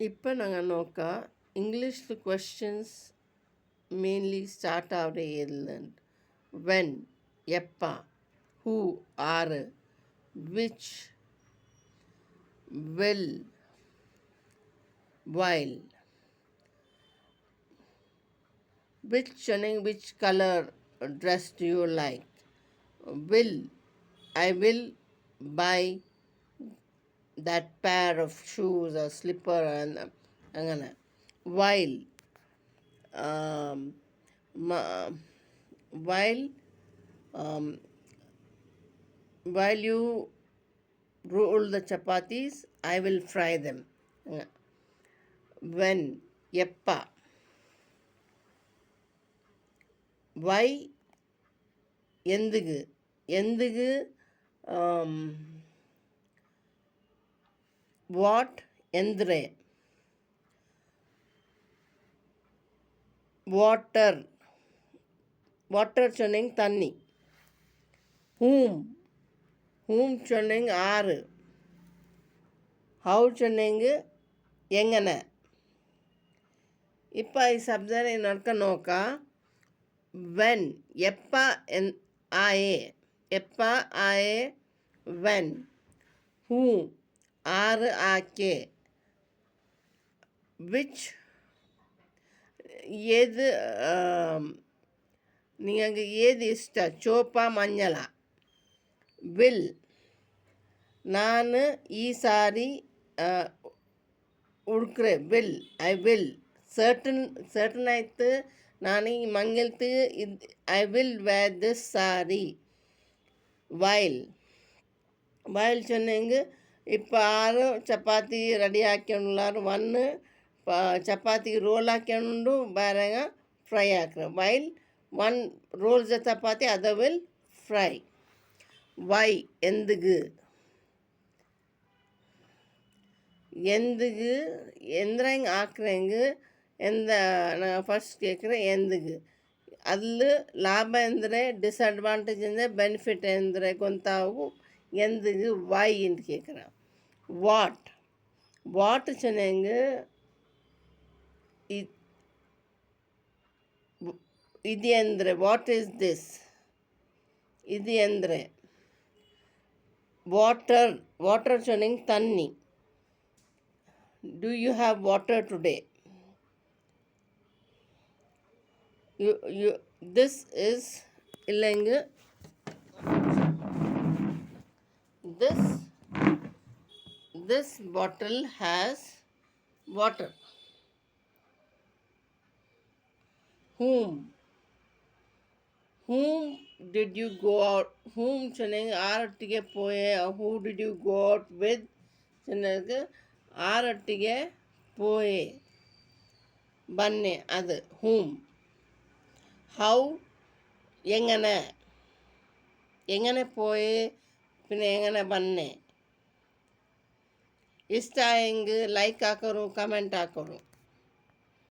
இப்போ நாங்கள் நோக்கா இங்கிலீஷில் கொஸ்டின்ஸ் மெயின்லி ஸ்டார்ட் ஆகிற எதுலண்ட் வென் எப்பா ஹூ ஆறு விச் வெல் வைல் விச் சொன்னிங் which colour dress do you like will I will buy that pair of shoes or slipper and അങ്ങനെ while while while you roll the chapatis I will fry them when எப்பா why ఎందుకు ఎందుకు what எந்திரே water water சொன்னிங் தண்ணி ஹூம் சொன்னிங் ஆறு how சொன்னிங்க எங்கன இப்போ ಈ ಶಬ್ದನ ನೋಡ್ಕ வென் எப்பா ஆயே எப்பா ஆயே வென் ஹூம் ஆறு ஆக்கே விச் ஏது நீங்கள் ஏது இஷ்டம் சோப்பா மஞ்சளா வில் நான் ಈ ಸಾರಿ ಉಡ್ಕ್ರೆ வில் ஐ வில் ಸರ್ಟನ್ ಆಯ್ತು ನಾನು ಈ ಮಂಗಲ್ತು ಇದು I will wear this sari while சொன்னீங்க இப்போ ಆರು ಚಪಾತಿ ರೆಡಿ ಹಾಕ್ಯೊಂಡ್ಲಾರು ಒನ್ನು ಚಪಾತಿ ರೋಲ್ ಹಾಕ್ಯೊಂಡು ಬೇರೆಗ ಫ್ರೈ ಹಾಕ್ರೆ ವೈಲ್ ಒನ್ ರೋಲ್ಸ್ ಚಪಾತಿ ಅದ ವಿಲ್ ಫ್ರೈ ವೈ ಎಂದಿಗೂ ಎಂದಿಗೂ ಎಂದ್ರಂಗೆ ಹಾಕ್ರಂಗ ಎಂದ ನಾನು ಫಸ್ಟ್ ಕೇಳ್க்கிறேன் ಎಂದಿಗೂ ಅಲ್ಲಿ ಲಾಭ ಅಂದರೆ ಡಿಸ್ಅಡ್ವಾಂಟೇಜ್ ಅಂದರೆ ಬೆನಿಫಿಟ್ ಅಂದರೆ ಗೊಂತಾವು ಎಂದಿಗೂ ವೈ ಅಂತ ಕೇಳ್க்கிறேன் ವಾಟ್ சொன்னீங்க ಇದು ಅಂದರೆ ವಾಟ್ ಈಸ್ ದಿಸ್ ಇದು ಅಂದರೆ ವಾಟರ್ சொன்னீங்க தண்ணி do you have water today you this is இல்லைங்க this bottle has water whom did you go out whom சொன்னீங்க ஆரட்டிಗೆ போயே who did you go out with சொன்னதுக்கு ಆರೊಟ್ಟಿಗೆ போயே ಬನ್ನೆ ಅದು whom how എങ്ങനെ പോയേ പിന്നെ എങ്ങനെ ಬನ್ನೆ ಇಷ್ಟ ಆಯಂಗೆ ಲೈಕ್ ಹಾಕೋರು ಕಮೆಂಟ್ ಹಾಕೋರು